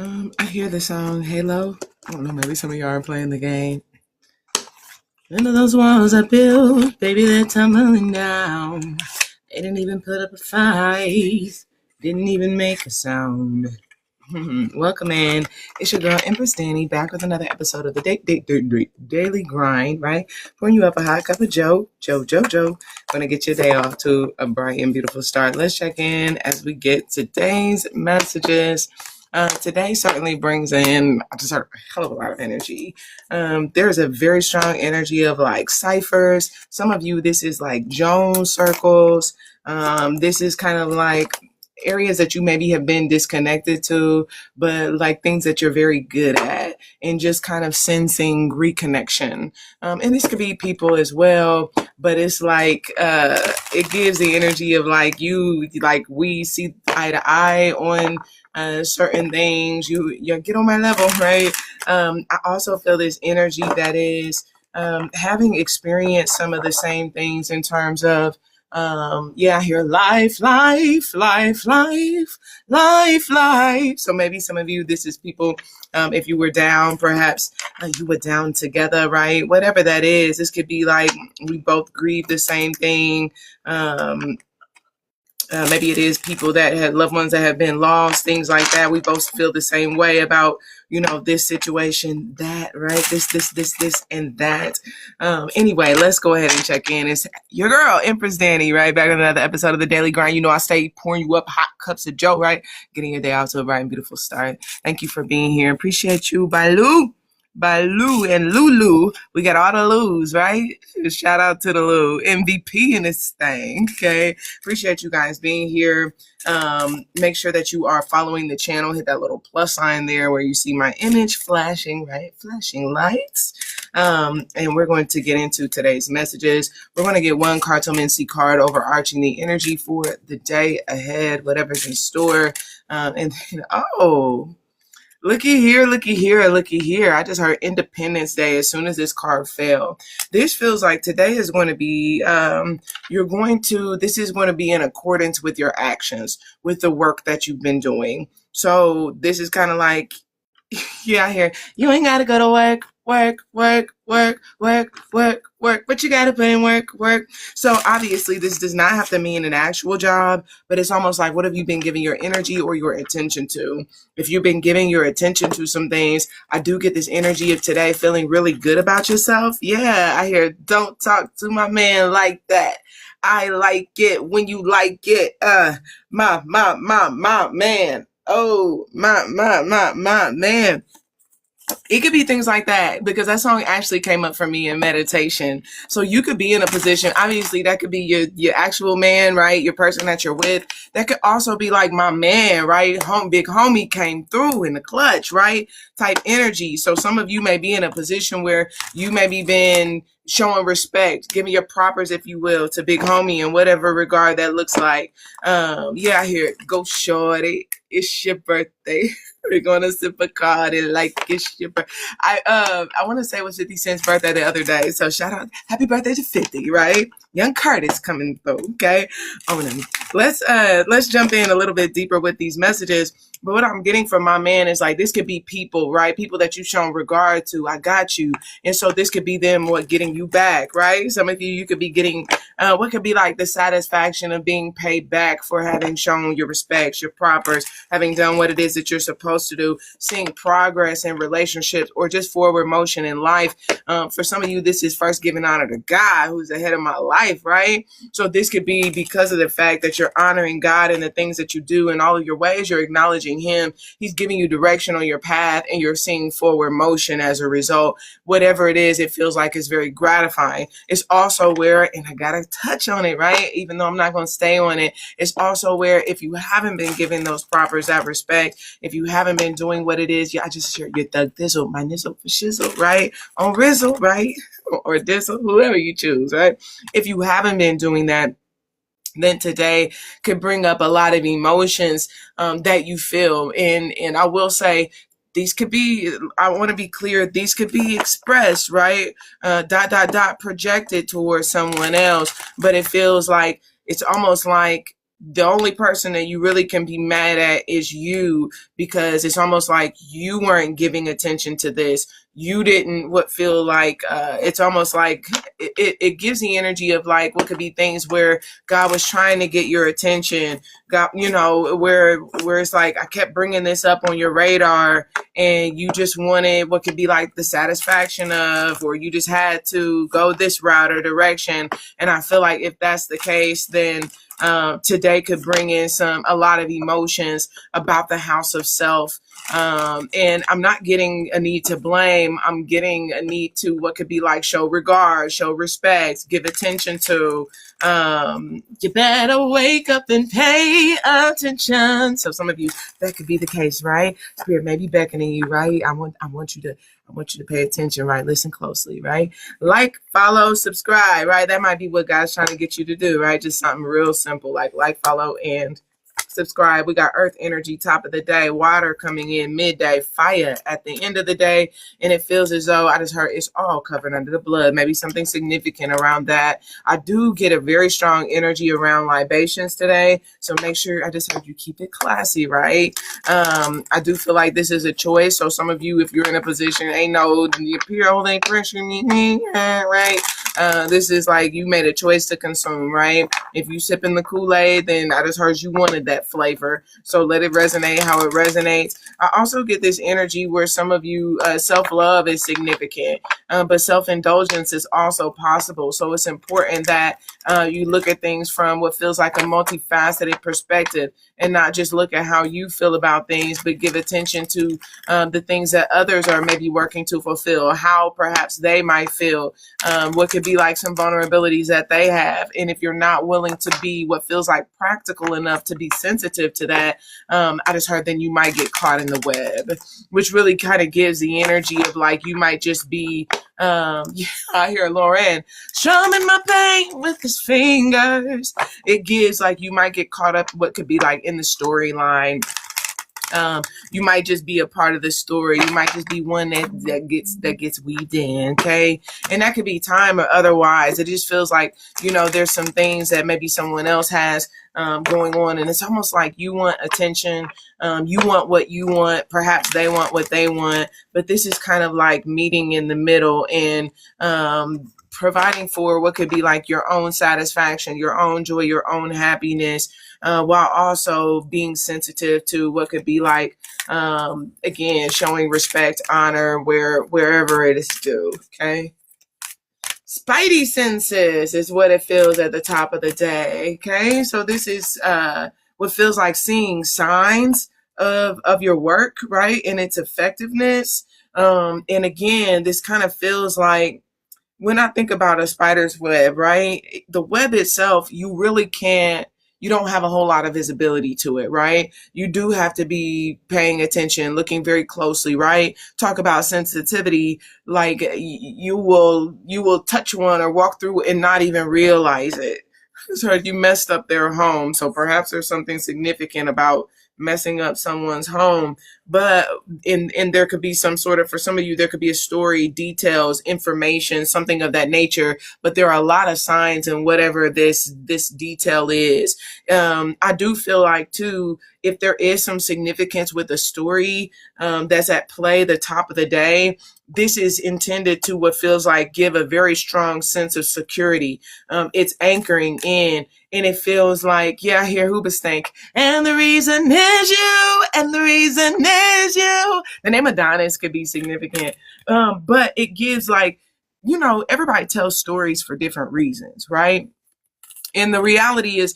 I hear the song Halo. I don't know, maybe some of y'all are playing the game. None of those walls I built, baby, they're tumbling down. They didn't even put up a fight, didn't even make a sound. Welcome in. It's your girl Empress Danny back with another episode of the Daily Grind, right? Pouring you up a hot cup of Joe. Gonna get your day off to a bright and beautiful start. Let's check in as we get today's messages. Today certainly brings in just a hell of a lot of energy. There's a very strong energy of like ciphers. Some of you, this is like Jones circles. This is kind of like areas that you maybe have been disconnected to, but like things that you're very good at and just kind of sensing reconnection. And this could be people as well, but it's like it gives the energy of like we see eye to eye on certain things. You get on my level, right? I also feel this energy that is having experienced some of the same things in terms of I hear life. So maybe some of you, this is people, if you were down, perhaps you were down together, right? Whatever that is, this could be like we both grieve the same thing. Maybe it is people that had loved ones that have been lost, things like that. We both feel the same way about, this situation, that, right? This, and that. Anyway, let's go ahead and check in. It's your girl, Empress Danny, right? Back on another episode of the Daily Grind. I stay pouring you up hot cups of Joe, right? Getting your day out to a bright and beautiful start. Thank you for being here. Appreciate you. Bye, Lou. By Lou and Lulu. We got all the Lou's, right? Shout out to the Lou. MVP in this thing, okay? Appreciate you guys being here. Make sure that you are following the channel. Hit that little plus sign there where you see my image flashing, right? Flashing lights. And we're going to get into today's messages. We're going to get one Cartomancy card overarching the energy for the day ahead, whatever's in store. Looky here. I just heard Independence Day as soon as this card fell. This feels like today is going to be, this is going to be in accordance with your actions, with the work that you've been doing. So this is kind of like, I hear, you ain't got to go to work, but you got to put in work. So obviously this does not have to mean an actual job, but it's almost like, what have you been giving your energy or your attention to? If you've been giving your attention to some things, I do get this energy of today feeling really good about yourself. Yeah, I hear, don't talk to my man like that. I like it when you like it. My man. Oh, my man. It could be things like that because that song actually came up for me in meditation. So you could be in a position, obviously that could be your actual man, right? Your person that you're with. That could also be like my man, right? Big homie came through in the clutch, right? Type energy. So some of you may be in a position where you maybe been showing respect, giving your propers, if you will, to big homie in whatever regard that looks like. I hear it. Go shorty. It's your birthday. We're gonna sip a card and like it's your birthday. I want to say it was 50 Cent's birthday the other day. So shout out, happy birthday to 50, right? Young Curtis coming through. Okay. Let's jump in a little bit deeper with these messages. But what I'm getting from my man is like, this could be people, right? People that you've shown regard to. I got you. And so this could be them getting you back, right? Some of you could be getting what could be like the satisfaction of being paid back for having shown your respects, your propers, having done what it is that you're supposed to do, seeing progress in relationships or just forward motion in life. For some of you, this is first giving honor to God, who's the head of my life, right? So this could be because of the fact that you're honoring God in the things that you do in all of your ways. You're acknowledging Him. He's giving you direction on your path and you're seeing forward motion as a result. Whatever it is, it feels like it's very gratifying. It's also where, and I gotta touch on it, right? Even though I'm not going to stay on it, it's also where if you haven't been giving those propers that respect, if you haven't been doing what it is, I just share your thug thizzle, my nizzle for shizzle, right? On Rizzle, right? Or Dizzle, whoever you choose, right? If you haven't been doing that, then today could bring up a lot of emotions that you feel. And I will say, these could be, I want to be clear, these could be expressed, right? Projected towards someone else. But it feels like, it's almost like the only person that you really can be mad at is you, because it's almost like you weren't giving attention to this. You didn't what feel like it's almost like it gives the energy of like what could be things where God was trying to get your attention. God, where it's like I kept bringing this up on your radar, and you just wanted what could be like the satisfaction of, or you just had to go this route or direction. And I feel like if that's the case, then today could bring in a lot of emotions about the house of self. And I'm not getting a need to blame. I'm getting a need to what could be like show regard, show respect, give attention to. You better wake up and pay attention. So some of you, that could be the case, right? Spirit may be beckoning you, right? I want you to pay attention, right? Listen closely, right? Like, follow, subscribe, right? That might be what God's trying to get you to do, right? Just something real simple, like, follow, and subscribe. We got earth energy top of the day, water coming in midday, fire at the end of the day. And it feels as though I just heard it's all covered under the blood. Maybe something significant around that. I do get a very strong energy around libations today. So make sure, I just heard you keep it classy, right? I do feel like this is a choice. So some of you, if you're in a position, ain't no, your pure ain't pressure me, right? This is like you made a choice to consume, right? If you sipping the Kool-Aid, then I just heard you wanted that flavor. So let it resonate how it resonates. I also get this energy where some of you, self-love is significant, but self-indulgence is also possible. So it's important that you look at things from what feels like a multifaceted perspective, and not just look at how you feel about things, but give attention to the things that others are maybe working to fulfill, how perhaps they might feel, what could be like some vulnerabilities that they have. And if you're not willing to be what feels like practical enough to be sensitive to that, I just heard then you might get caught in the web, which really kind of gives the energy of like you might just be, I hear Lauren, strumming my pain with his fingers. It gives like you might get caught up what could be like in the storyline. You might just be a part of the story. You might just be one that gets weaved in, okay? And that could be time or otherwise. It just feels like, there's some things that maybe someone else has going on, and it's almost like you want attention. You want what you want. Perhaps they want what they want. But this is kind of like meeting in the middle and providing for what could be like your own satisfaction, your own joy, your own happiness, while also being sensitive to what could be like, again, showing respect, honor, wherever it is due, okay? Spidey senses is what it feels at the top of the day, okay? So this is what feels like seeing signs of your work, right, and its effectiveness. And again, this kind of feels like, when I think about a spider's web, right, the web itself, you don't have a whole lot of visibility to it, right? You do have to be paying attention, looking very closely, right? Talk about sensitivity, like you will touch one or walk through and not even realize it. I just heard you messed up their home. So perhaps there's something significant about messing up someone's home, but and there could be some sort of, for some of you, there could be a story, details, information, something of that nature, but there are a lot of signs in whatever this detail is. I do feel like too, if there is some significance with a story that's at play the top of the day, this is intended to what feels like give a very strong sense of security. It's anchoring in, and it feels like, yeah, I hear Hoobastank, and the reason is you, and the reason is you. The name Adonis could be significant, but it gives like, everybody tells stories for different reasons, right? And the reality is,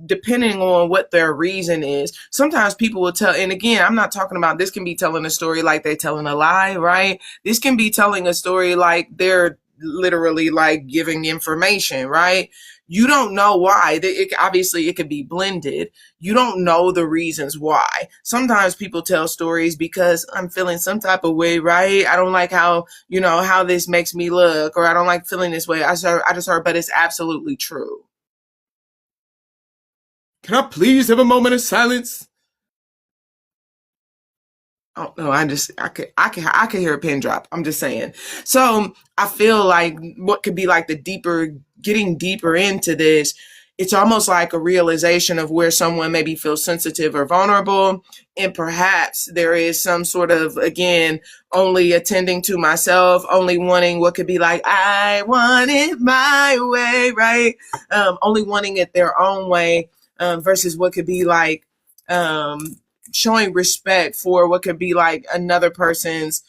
depending on what their reason is, sometimes people will tell, and again, I'm not talking about, this can be telling a story like they're telling a lie, right? This can be telling a story like they're literally like giving information, right? You don't know why. Obviously, it could be blended. You don't know the reasons why. Sometimes people tell stories because I'm feeling some type of way, right? I don't like how, how this makes me look, or I don't like feeling this way. I just heard, but it's absolutely true. Can I please have a moment of silence? Oh no, I can hear a pin drop. I'm just saying. So I feel like what could be like getting deeper into this it's almost like a realization of where someone maybe feels sensitive or vulnerable. And perhaps there is some sort of, again, only attending to myself, only wanting what could be like, I want it my way, right? Only wanting it their own way, versus what could be like, showing respect for what could be like another person's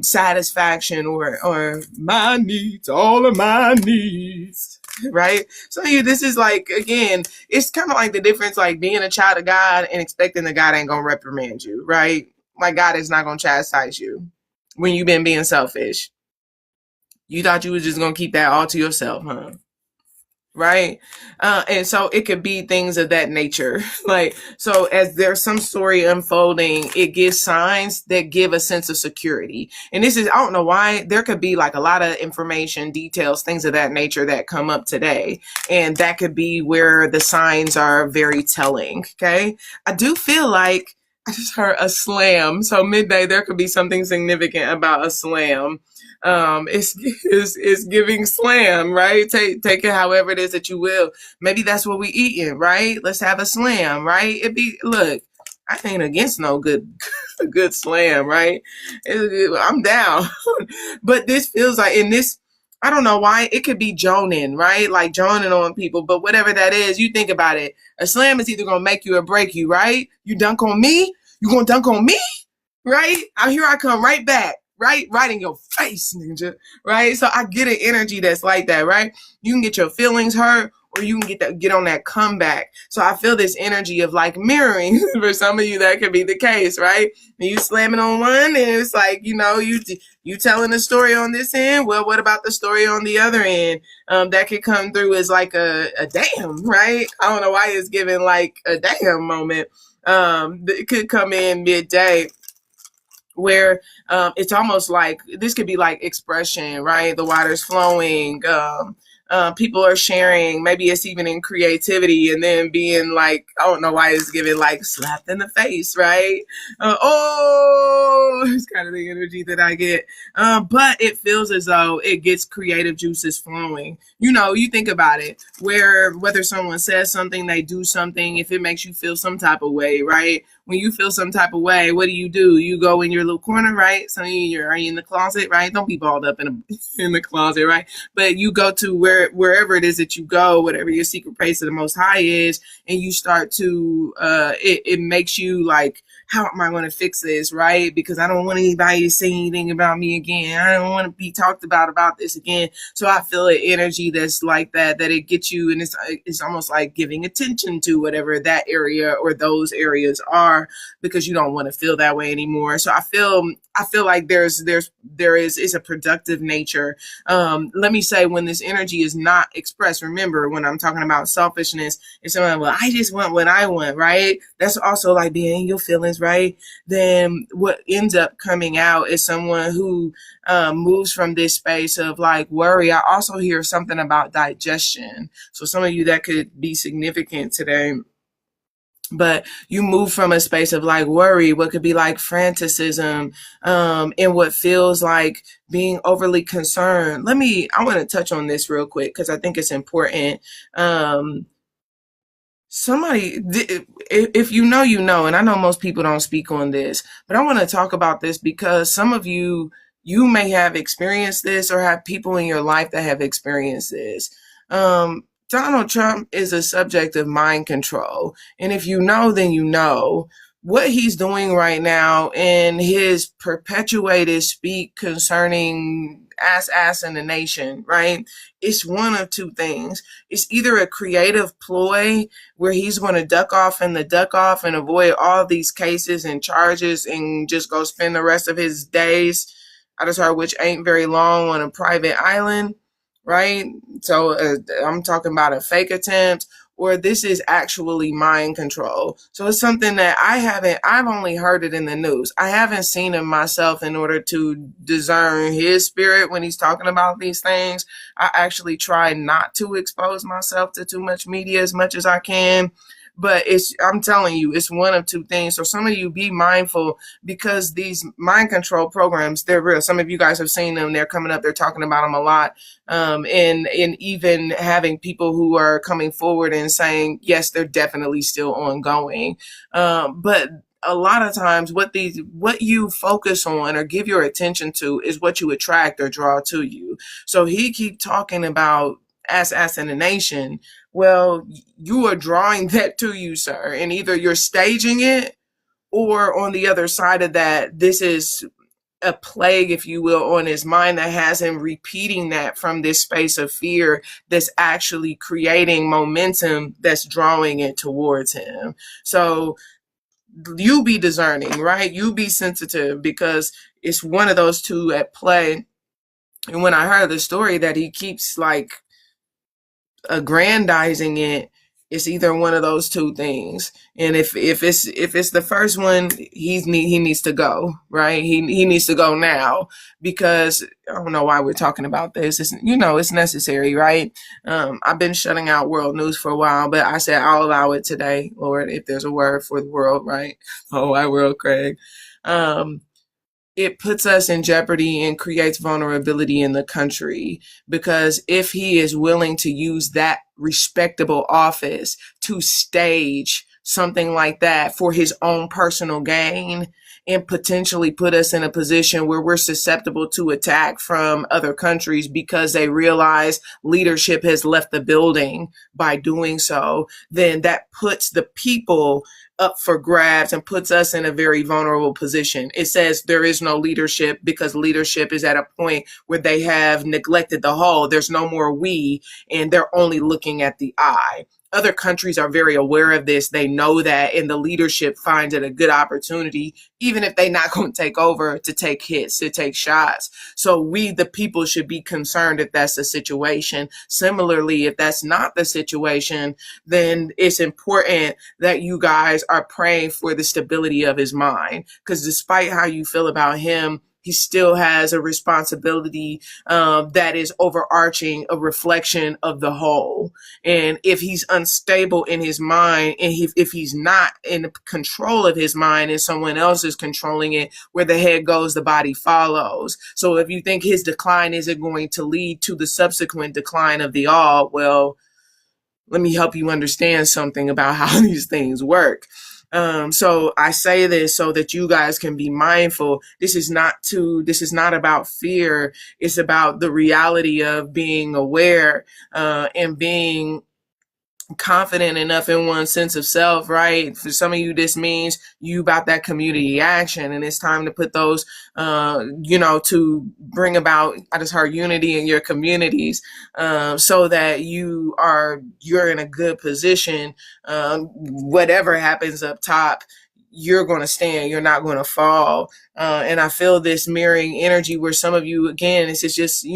satisfaction or my needs, all of my needs, right? So this is like, again, it's kind of like the difference, like being a child of God and expecting that God ain't gonna reprimand you, right? Like God is not gonna chastise you when you've been being selfish. You thought you was just gonna keep that all to yourself, huh? Right. And so it could be things of that nature. Like, so as there's some story unfolding, it gives signs that give a sense of security. And this is, I don't know why, there could be like a lot of information, details, things of that nature that come up today. And that could be where the signs are very telling. Okay. I do feel like I just heard a slam. So midday, there could be something significant about a slam. It's giving slam, right? Take it however it is that you will. Maybe that's what we eating, right? Let's have a slam, right? Look, I ain't against no good slam, right? I'm down. But this feels like, in this, I don't know why, it could be joning, right? Like joning on people, but whatever that is, you think about it. A slam is either going to make you or break you, right? You dunk on me? You going to dunk on me? Right? Here I come right back. Right in your face, ninja. Right? So I get an energy that's like that, right? You can get your feelings hurt, or you can get on that comeback. So I feel this energy of like mirroring. For some of you, that could be the case, right? And you slamming on one, and it's like, you telling the story on this end. Well, what about the story on the other end? That could come through as like a damn, right? I don't know why it's giving like a damn moment. It could come in midday, where it's almost like this could be like expression, right? The water's flowing. People are sharing. Maybe it's even in creativity, and then being like, I don't know why it's giving like slapped in the face, right? It's kind of the energy that I get. But it feels as though it gets creative juices flowing. You think about it, whether someone says something, they do something, if it makes you feel some type of way, right? When you feel some type of way, what do? You go in your little corner, right? So are you in the closet, right? Don't be balled up in the closet, right? But you go to wherever it is that you go, whatever your secret place of the Most High is, and you start to, it makes you like, how am I going to fix this, right? Because I don't want anybody to say anything about me again. I don't want to be talked about this again. So I feel an energy that's like that it gets you, and it's almost like giving attention to whatever that area or those areas are, because you don't want to feel that way anymore. So I feel like it's a productive nature. Let me say, when this energy is not expressed, remember when I'm talking about selfishness, it's something, well, I just want what I want, right? That's also like being in your feelings, right? Then what ends up coming out is someone who moves from this space of like worry. I also hear something about digestion. So some of you, that could be significant today. But you move from a space of like worry, what could be like franticism, and what feels like being overly concerned. I want to touch on this real quick because I think it's important. If you know, and I know most people don't speak on this, but I want to talk about this because some of you may have experienced this or have people in your life that have experienced this. Donald Trump is a subject of mind control. And if you know, then you know what he's doing right now in his perpetuated speak concerning ass in the nation, right? It's one of two things. It's either a creative ploy where he's going to duck off and avoid all these cases and charges and just go spend the rest of his days, I just heard, which ain't very long, on a private island, right? So I'm talking about a fake attempt, or this is actually mind control. So it's something that I've only heard it in the news. I haven't seen it myself in order to discern his spirit when he's talking about these things. I actually try not to expose myself to too much media as much as I can. But I'm telling you, it's one of two things. So some of you be mindful, because these mind control programs, they're real. Some of you guys have seen them. They're coming up. They're talking about them a lot. And even having people who are coming forward and saying, yes, they're definitely still ongoing. But a lot of times what you focus on or give your attention to is what you attract or draw to you. So he keep talking about assassination. Well, you are drawing that to you, sir, and either you're staging it, or on the other side of that, this is a plague, if you will, on his mind that has him repeating that from this space of fear that's actually creating momentum that's drawing it towards him. So you be discerning, right? You be sensitive, because it's one of those two at play. And when I heard the story that he keeps like aggrandizing it, it's either one of those two things. And if it's the first one, he needs to go, right? He needs to go now, because I don't know why we're talking about this. It's necessary, right? I've been shutting out world news for a while, but I said I'll allow it today, Lord, if there's a word for the world, right? Oh, why world, Craig? It puts us in jeopardy and creates vulnerability in the country, because if he is willing to use that respectable office to stage something like that for his own personal gain, and potentially put us in a position where we're susceptible to attack from other countries because they realize leadership has left the building by doing so, then that puts the people up for grabs and puts us in a very vulnerable position. It says there is no leadership because leadership is at a point where they have neglected the whole. There's no more we, and they're only looking at the I. Other countries are very aware of this. They know that, and the leadership finds it a good opportunity, even if they're not going to take over, to take hits, to take shots. So we, the people, should be concerned if that's the situation. Similarly, if that's not the situation, then it's important that you guys are praying for the stability of his mind. Because despite how you feel about him, he still has a responsibility that is overarching, a reflection of the whole. And if he's unstable in his mind, and if he's not in control of his mind and someone else is controlling it, where the head goes, the body follows. So if you think his decline isn't going to lead to the subsequent decline of the all, well, let me help you understand something about how these things work. So I say this so that you guys can be mindful. This is not about fear. It's about the reality of being aware, and being confident enough in one's sense of self, right? For some of you, this means you about that community action, and it's time to put those, to bring about, I just heard, unity in your communities, so that you're in a good position. Whatever happens up top, you're going to stand, you're not going to fall. And I feel this mirroring energy where some of you, again, it's just,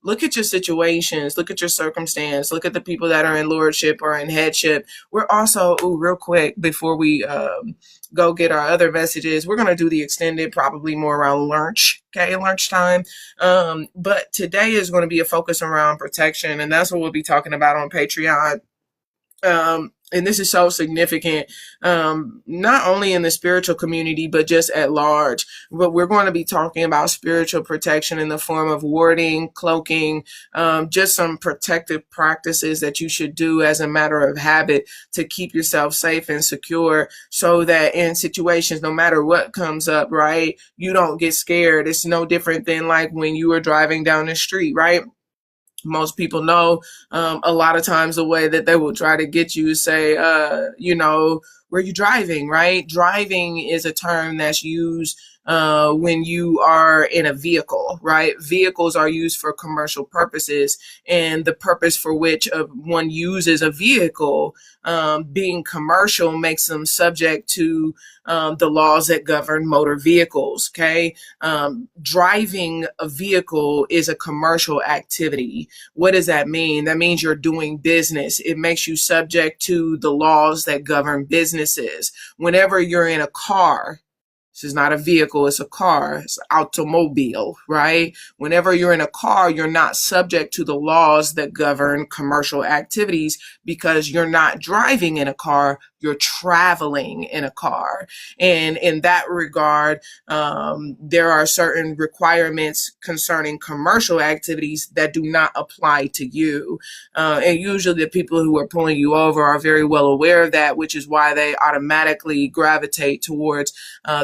look at your situations, look at your circumstance, look at the people that are in lordship or in headship. We're also, real quick, before we go get our other messages, we're going to do the extended, probably more around lunchtime. But today is going to be a focus around protection, and that's what we'll be talking about on Patreon. And this is so significant, not only in the spiritual community, but just at large. But we're going to be talking about spiritual protection in the form of warding, cloaking, just some protective practices that you should do as a matter of habit to keep yourself safe and secure, so that in situations, no matter what comes up, right, you don't get scared. It's no different than like when you were driving down the street, right? Most people know, a lot of times the way that they will try to get you is say, where you driving, right? Driving is a term that's used when you are in a vehicle, right? Vehicles are used for commercial purposes, and the purpose for which one uses a vehicle, being commercial, makes them subject to the laws that govern motor vehicles. Okay. Driving a vehicle is a commercial activity. What does that mean? That means you're doing business. It makes you subject to the laws that govern businesses. Whenever you're in a car, This is not a vehicle, it's a car, it's an automobile, right? Whenever you're in a car, you're not subject to the laws that govern commercial activities because you're not driving in a car, you're traveling in a car. And in that regard, there are certain requirements concerning commercial activities that do not apply to you. And usually the people who are pulling you over are very well aware of that, which is why they automatically gravitate towards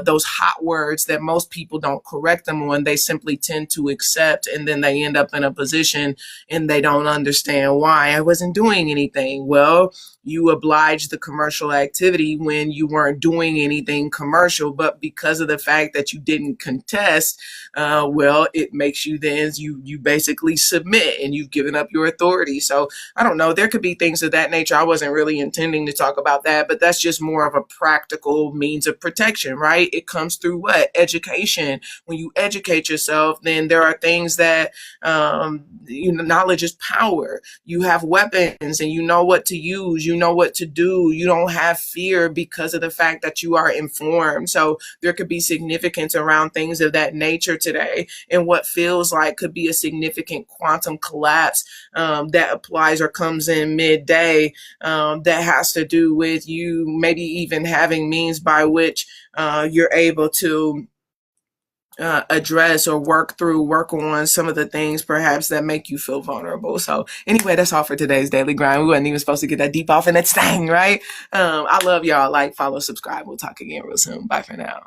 those hot words that most people don't correct them on. They simply tend to accept, and then they end up in a position and they don't understand why. I wasn't doing anything. Well, you obliged the commercial activity when you weren't doing anything commercial, but because of the fact that you didn't contest, well, it makes you then you basically submit and you've given up your authority. So I don't know, there could be things of that nature. I wasn't really intending to talk about that, but that's just more of a practical means of protection, right? It comes through what? Education. When you educate yourself, then there are things that knowledge is power. You have weapons and you know what to use, you know what to do. You don't have fear because of the fact that you are informed. So there could be significance around things of that nature today. And what feels like could be a significant quantum collapse that applies or comes in midday, that has to do with you maybe even having means by which you're able to address or work on some of the things perhaps that make you feel vulnerable. So anyway, that's all for today's Daily Grind. We wasn't even supposed to get that deep off in that thing, right? I love y'all. Like, follow, subscribe. We'll talk again real soon. Bye for now.